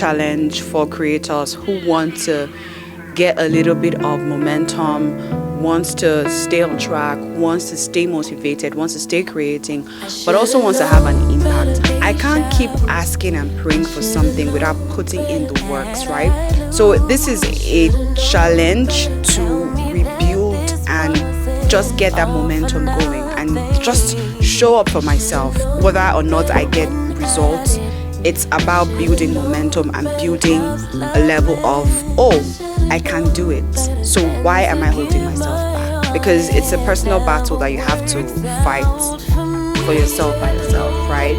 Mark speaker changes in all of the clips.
Speaker 1: challenge for creators who want to get a little bit of momentum, wants to stay on track, wants to stay motivated, wants to stay creating, but also wants to have an impact. I can't keep asking and praying for something without putting in the works, right? So this is a challenge to rebuild and just get that momentum going and just show up for myself. Whether or not I get results, it's about building momentum and building a level of, oh, I can do it. So why am I holding myself back? Because it's a personal battle that you have to fight for yourself by yourself, right?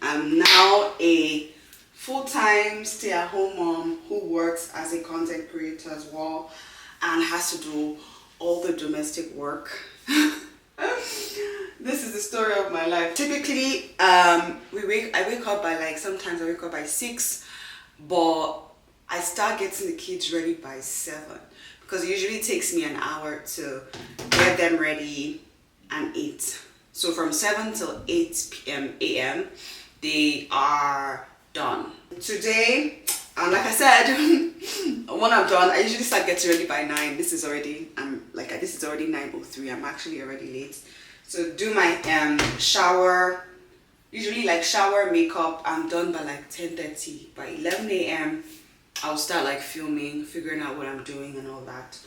Speaker 1: I'm now a full-time stay-at-home mom who works as a content creator as well and has to do all the domestic work. This is the story of my life. Typically, I wake up by sometimes I wake up by 6, but I start getting the kids ready by 7 because it usually takes me an hour to get them ready and eat. So from 7 till 8 p.m. a.m. they are done. Today, like I said, when I'm done, I usually start getting ready by 9. This is already 9:03. I'm actually already late. So do my shower, usually shower, makeup. I'm done by 10:30. By 11 a.m. I'll start filming, figuring out what I'm doing and all that.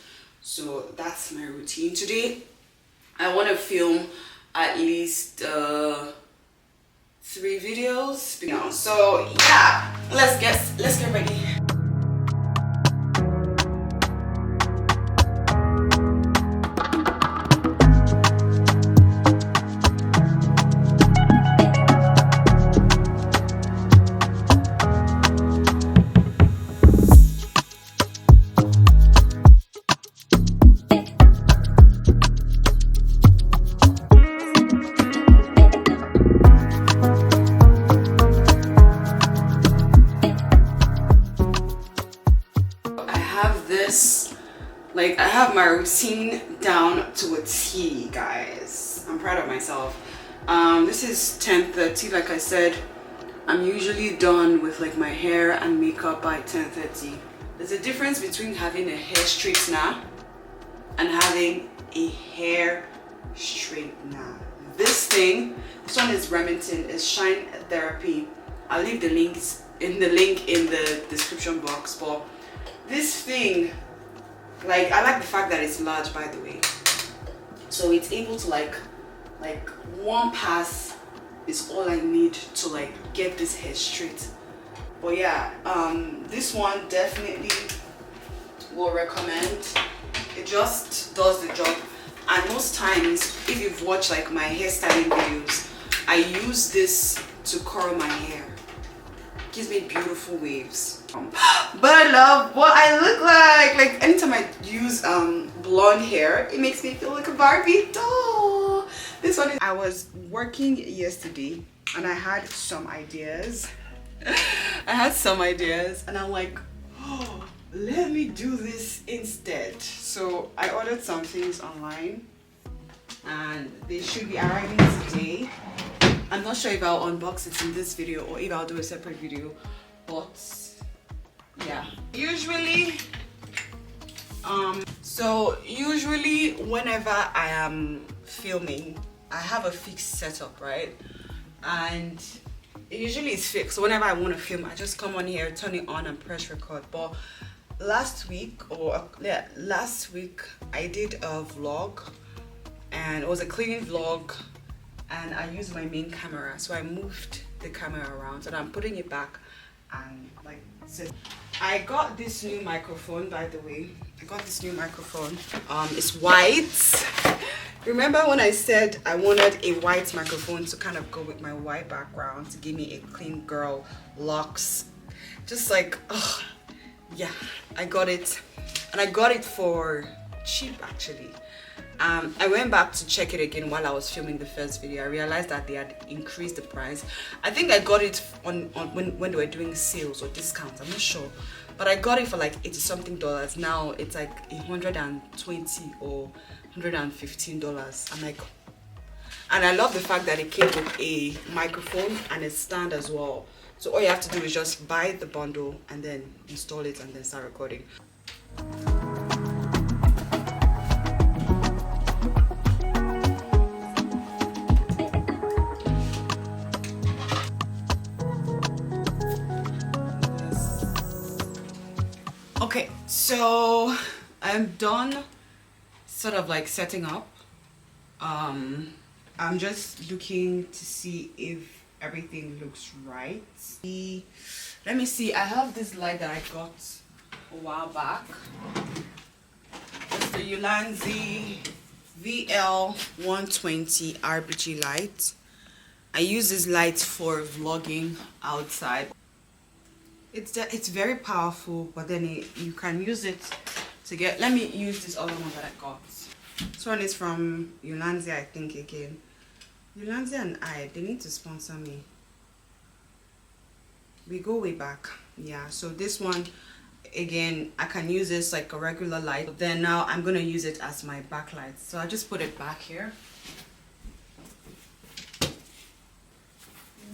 Speaker 1: So that's my routine. Today, I want to film at least 3 videos. So yeah, let's get ready. I have my routine down to a T, guys. I'm proud of myself. This is 10:30. Like I said, I'm usually done with my hair and makeup by 10:30. There's a difference between having a hair straightener and having a hair straightener. This one is Remington, is Shine Therapy. I'll leave the link in the description box. But this thing, I like the fact that it's large, by the way. So it's able to one pass is all I need to get this hair straight. But yeah, this one definitely will recommend. It just does the job. And most times, if you've watched my hairstyling videos, I use this to curl my hair. Gives me beautiful waves. But I love what I look like anytime I use blonde hair, it makes me feel like a Barbie doll. This one I was working yesterday and I had some ideas. And I'm like, oh, let me do this instead. So I ordered some things online and they should be arriving today. I'm not sure if I'll unbox it in this video or if I'll do a separate video, but yeah. Usually whenever I am filming, I have a fixed setup, right? And usually it's fixed. So whenever I want to film, I just come on here, turn it on and press record. But last week I did a vlog and it was a cleaning vlog and I used my main camera, so I moved the camera around and I'm putting it back and so I got this new microphone, by the way. It's white. Remember when I said I wanted a white microphone to kind of go with my white background to give me a clean girl looks? Just like, oh, yeah, I got it. And I got it for cheap actually. I went back to check it again while I was filming the first video. I realized that they had increased the price. I think I got it on when they were doing sales or discounts, I'm not sure. But I got it for like 80 something dollars. Now it's like $120 or $115. I'm like, and I love the fact that it came with a microphone and a stand as well. So all you have to do is just buy the bundle and then install it and then start recording. Okay, so I'm done sort of like setting up. I'm just looking to see if everything looks right. Let me see, I have this light that I got a while back. It's the Ulanzi VL120 RBG light. I use this light for vlogging outside. It's very powerful, but then you can use it to get. Let me use this other one that I got. This one is from Ulanzi, I think again. Ulanzi and they need to sponsor me. We go way back. Yeah, so this one again, I can use this like a regular light, but then now I'm gonna use it as my backlight. So I just put it back here.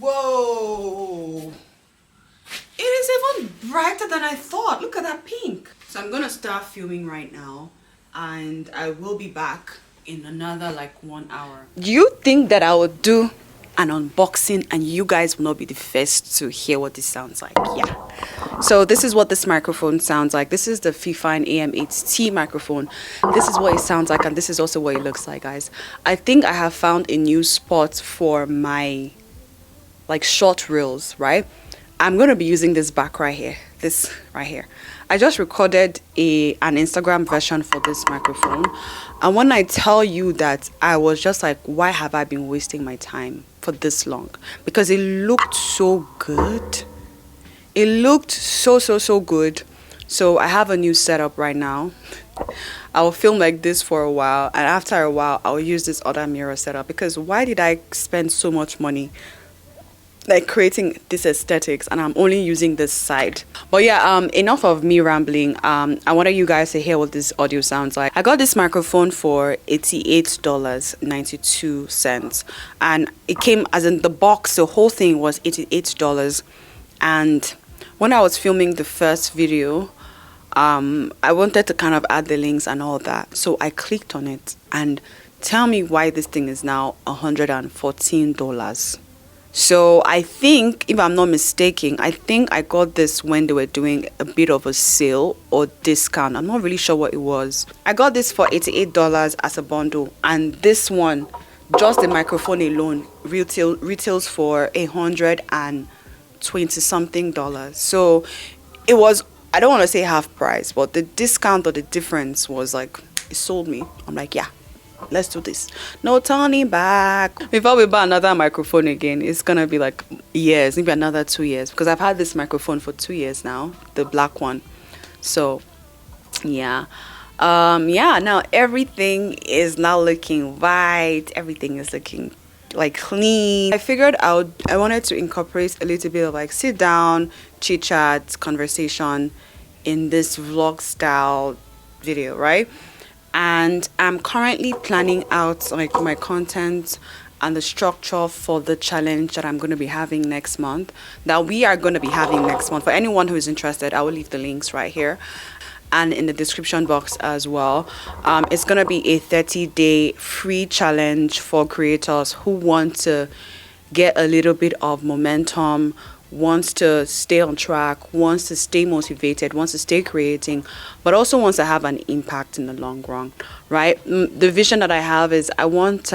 Speaker 1: Whoa, it is even brighter than I thought. Look at that pink. So I'm gonna start filming right now and I will be back in another like 1 hour. Do you think that I would do an unboxing and you guys will not be the first to hear what this sounds like? Yeah. So this is what this microphone sounds like. This is the Fifine AM8T microphone. This is what it sounds like and this is also what it looks like, guys. I think I have found a new spot for my like short reels, right? I'm gonna be using this back right here, this right here. I just recorded an Instagram version for this microphone, and when I tell you that I was just like, why have I been wasting my time for this long? Because it looked so good. It looked so good. So I have a new setup right now. I'll film like this for a while, and after a while I'll use this other mirror setup, because why did I spend so much money like creating this aesthetics and I'm only using this side? But yeah, enough of me rambling. I wanted you guys to hear what this audio sounds like. I got this microphone for $88.92 and it came as in the box. The whole thing was $88. And when I was filming the first video, I wanted to kind of add the links and all that, so I clicked on it, and tell me why this thing is now $114. So I think, if I'm not mistaken, I think I got this when they were doing a bit of a sale or discount. I'm not really sure what it was. I got this for $88 as a bundle, and this one, just the microphone alone, retails for $120 something. So it was, I don't want to say half price, but the discount or the difference was like, it sold me. I'm like, yeah, let's do this. No turning back. Before we buy another microphone again, it's gonna be like years, maybe another 2 years, because I've had this microphone for 2 years now, the black one. So yeah, now everything is now looking right. Everything is looking like clean. I figured I wanted to incorporate a little bit of like sit down, chit chat, conversation in this vlog style video, right? And I'm currently planning out like my content and the structure for the challenge that I'm going to be having next month, that we are going to be having next month. For anyone who is interested, I will leave the links right here and in the description box as well. It's going to be a 30-day free challenge for creators who want to get a little bit of momentum, wants to stay on track, wants to stay motivated, wants to stay creating, but also wants to have an impact in the long run, right? The vision that I have is I want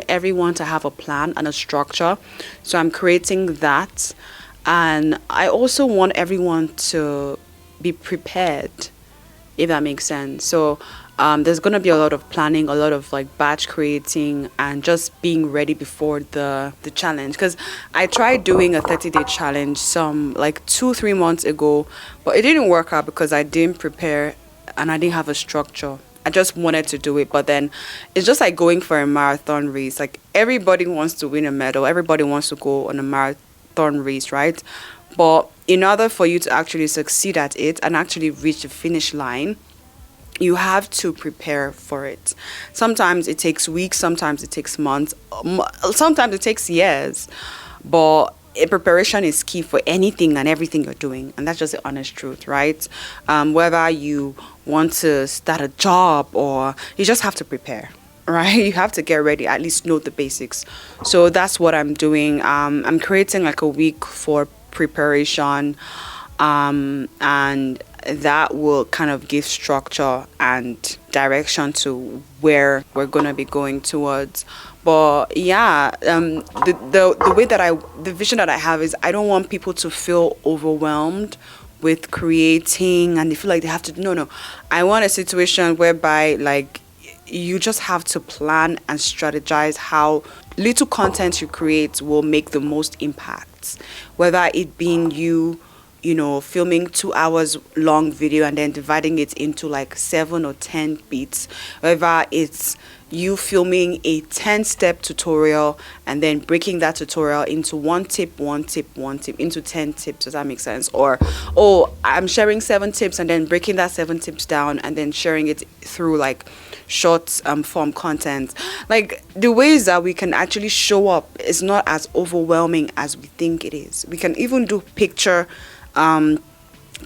Speaker 1: everyone to have a plan and a structure. So I'm creating that, and I also want everyone to be prepared, if that makes sense. So There's gonna be a lot of planning, a lot of like batch creating, and just being ready before the challenge. Because I tried doing a 30-day challenge some like 2-3 months ago, but it didn't work out because I didn't prepare and I didn't have a structure. I just wanted to do it, but then it's just like going for a marathon race. Like everybody wants to win a medal, everybody wants to go on a marathon race, right? But in order for you to actually succeed at it and actually reach the finish line, you have to prepare for it. Sometimes it takes weeks, sometimes it takes months, sometimes it takes years. But preparation is key for anything and everything you're doing, and that's just the honest truth, right? Whether you want to start a job or you just have to prepare. Right, you have to get ready, at least know the basics. So that's what I'm doing. I'm creating like a week for preparation, and that will kind of give structure and direction to where we're gonna be going towards. But yeah, the way that the vision that I have is I don't want people to feel overwhelmed with creating and they feel like they have to. No, I want a situation whereby like you just have to plan and strategize how little content you create will make the most impact, whether it being filming 2 hours long video and then dividing it into like 7 or 10 bits, whether it's you filming a 10-step tutorial and then breaking that tutorial into one tip into 10 tips. Does that make sense? Or, oh, I'm sharing 7 tips and then breaking that 7 tips down and then sharing it through like short form content. Like the ways that we can actually show up is not as overwhelming as we think it is. We can even do picture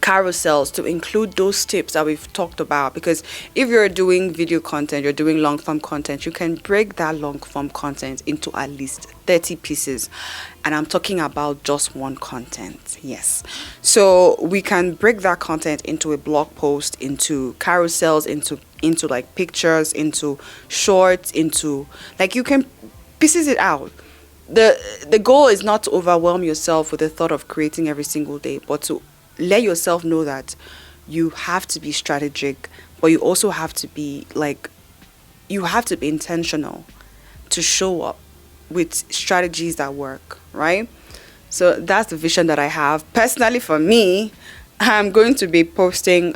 Speaker 1: carousels to include those tips that we've talked about, because if you're doing video content, you're doing long form content, you can break that long form content into at least 30 pieces, and I'm talking about just one content. Yes, so we can break that content into a blog post, into carousels, into like pictures, into shorts, into like you can pieces it out. The goal is not to overwhelm yourself with the thought of creating every single day, but to let yourself know that you have to be strategic, but you also have to be intentional to show up with strategies that work, right? So that's the vision that I have. Personally, for me, I'm going to be posting,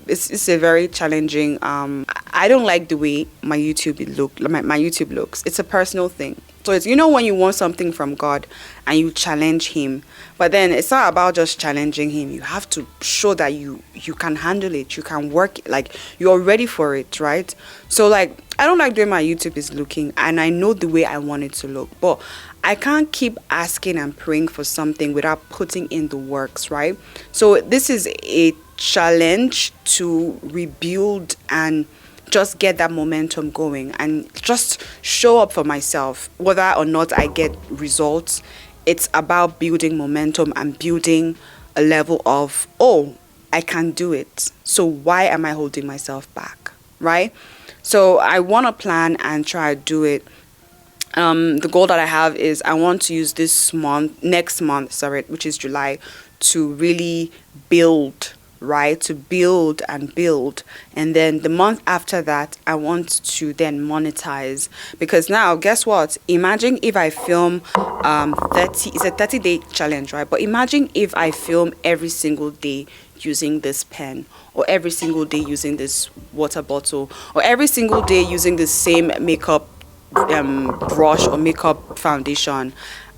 Speaker 1: it's a very challenging, I don't like the way my YouTube looks. It's a personal thing. So it's, when you want something from God and you challenge him, but then it's not about just challenging him. You have to show that you can handle it. You can work, like you're ready for it, right? So like, I don't like the way my YouTube is looking, and I know the way I want it to look, but I can't keep asking and praying for something without putting in the works, right? So this is a challenge to rebuild and just get that momentum going and just show up for myself. Whether or not I get results, it's about building momentum and building a level of, oh, I can do it. So why am I holding myself back, right? So I want to plan and try to do it. The goal that I have is I want to use next month, which is July, to really build, right? To build and build. And then the month after that, I want to then monetize. Because now, guess what? Imagine if I film it's a 30-day challenge, right? But imagine if I film every single day using this pen, or every single day using this water bottle, or every single day using the same makeup brush or makeup foundation,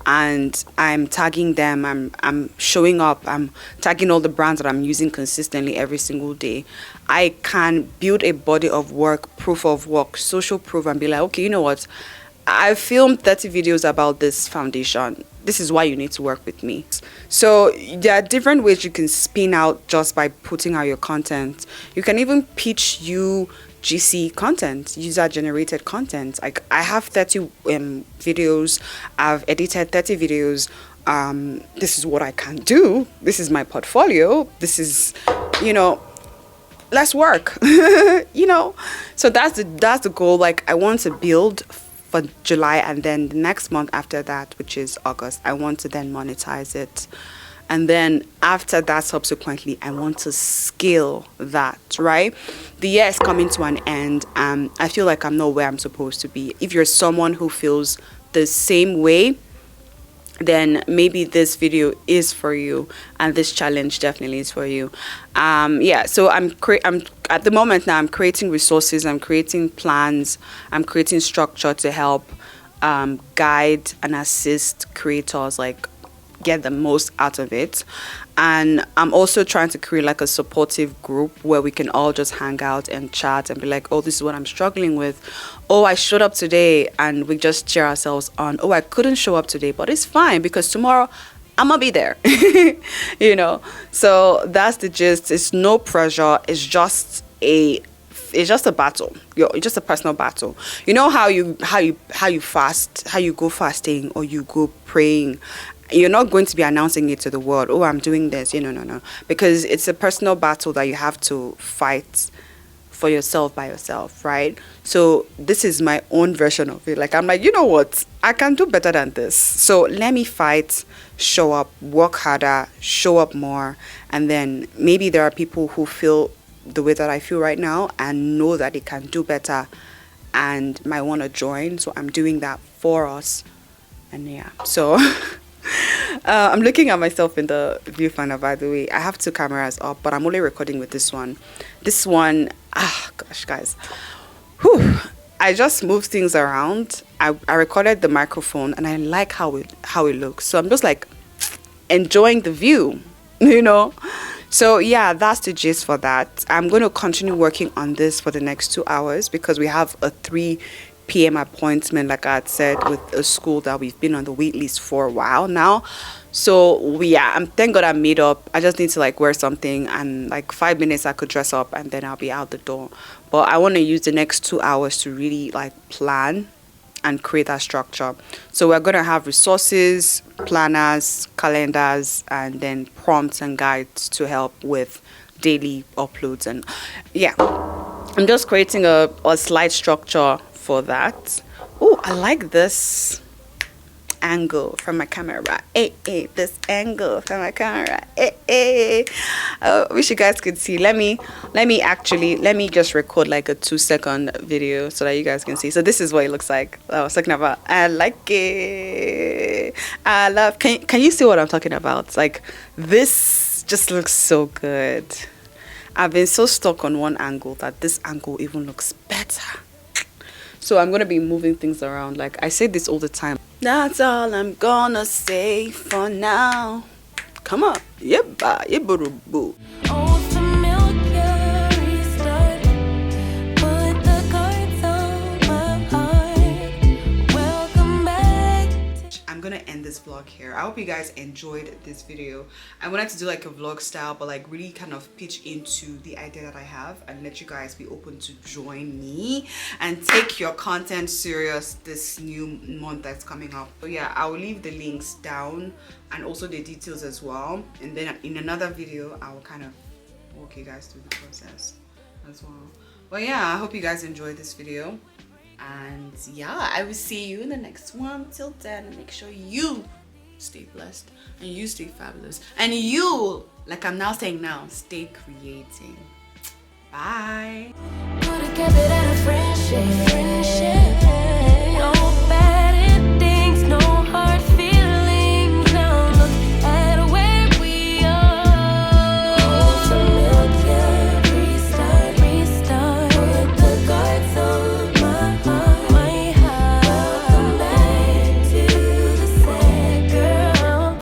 Speaker 1: and I'm tagging them, I'm showing up, I'm tagging all the brands that I'm using consistently every single day. I can build a body of work, proof of work, social proof, and be like, okay, you know what, I filmed 30 videos about this foundation. This is why you need to work with me. So there are different ways you can spin out just by putting out your content. You can even pitch UGC content, user generated content. Like I have 30 videos, I've edited 30 videos. This is what I can do. This is my portfolio. This is, let's work. So that's the goal. Like I want to build for July, and then the next month after that, which is August, I want to then monetize it. and then after that, subsequently, I want to scale that, right? The year is coming to an end, and I feel like I'm not where I'm supposed to be. If you're someone who feels the same way, then maybe this video is for you, and this challenge definitely is for you. Yeah, so I'm at the moment now, I'm creating resources, I'm creating plans, I'm creating structure to help guide and assist creators, like get the most out of it. And I'm also trying to create like a supportive group where we can all just hang out and chat and be like, oh, this is what I'm struggling with. Oh, I showed up today, and we just cheer ourselves on. Oh, I couldn't show up today, but it's fine because tomorrow I'm gonna be there. You know, so that's the gist. It's no pressure. It's just a battle. It's just a personal battle. You know how you fast, how you go fasting or you go praying. You're not going to be announcing it to the world. Oh, I'm doing this. No. Because it's a personal battle that you have to fight for yourself by yourself, right? So this is my own version of it. Like, I'm like, you know what? I can do better than this. So let me fight, show up, work harder, show up more. And then maybe there are people who feel the way that I feel right now and know that they can do better and might want to join. So I'm doing that for us. And yeah, so I'm looking at myself in the viewfinder, by the way. I have 2 cameras up, but I'm only recording with this one. This one, gosh, guys. Whew. I just moved things around. I recorded the microphone, and I like how it looks. So I'm just like enjoying the view, you know. So yeah, that's the gist for that. I'm going to continue working on this for the next 2 hours because we have a 3 p.m. appointment, like I had said, with a school that we've been on the wait list for a while now. So yeah, thank God I made up. I just need to like wear something, and like 5 minutes I could dress up and then I'll be out the door. But I want to use the next 2 hours to really like plan and create that structure. So we're going to have resources, planners, calendars, and then prompts and guides to help with daily uploads. And yeah, I'm just creating a slide structure for that. Oh, I like this angle from my camera. This angle from my camera. I wish you guys could see. Let me just record like a 2-second video so that you guys can see. So this is what it looks like. I was talking about. I like it. I love. Can you see what I'm talking about? Like, this just looks so good. I've been so stuck on one angle that this angle even looks better. So I'm going to be moving things around. Like, I say this all the time. That's all I'm gonna say for now. Come on. Yebba, yebba-roo-boo. Old familiar restart. Put the cards on my heart. Welcome back. I'm gonna end this vlog here. I hope you guys enjoyed this video. I wanted to do like a vlog style, but like really kind of pitch into the idea that I have and let you guys be open to join me and take your content serious this new month that's coming up. So yeah, I will leave the links down and also the details as well. And then in another video, I will kind of walk you guys through the process as well. But yeah, I hope you guys enjoyed this video. And yeah, I will see you in the next one. Till then, make sure you stay blessed and you stay fabulous, and you, like I'm now saying now, stay creating. Bye.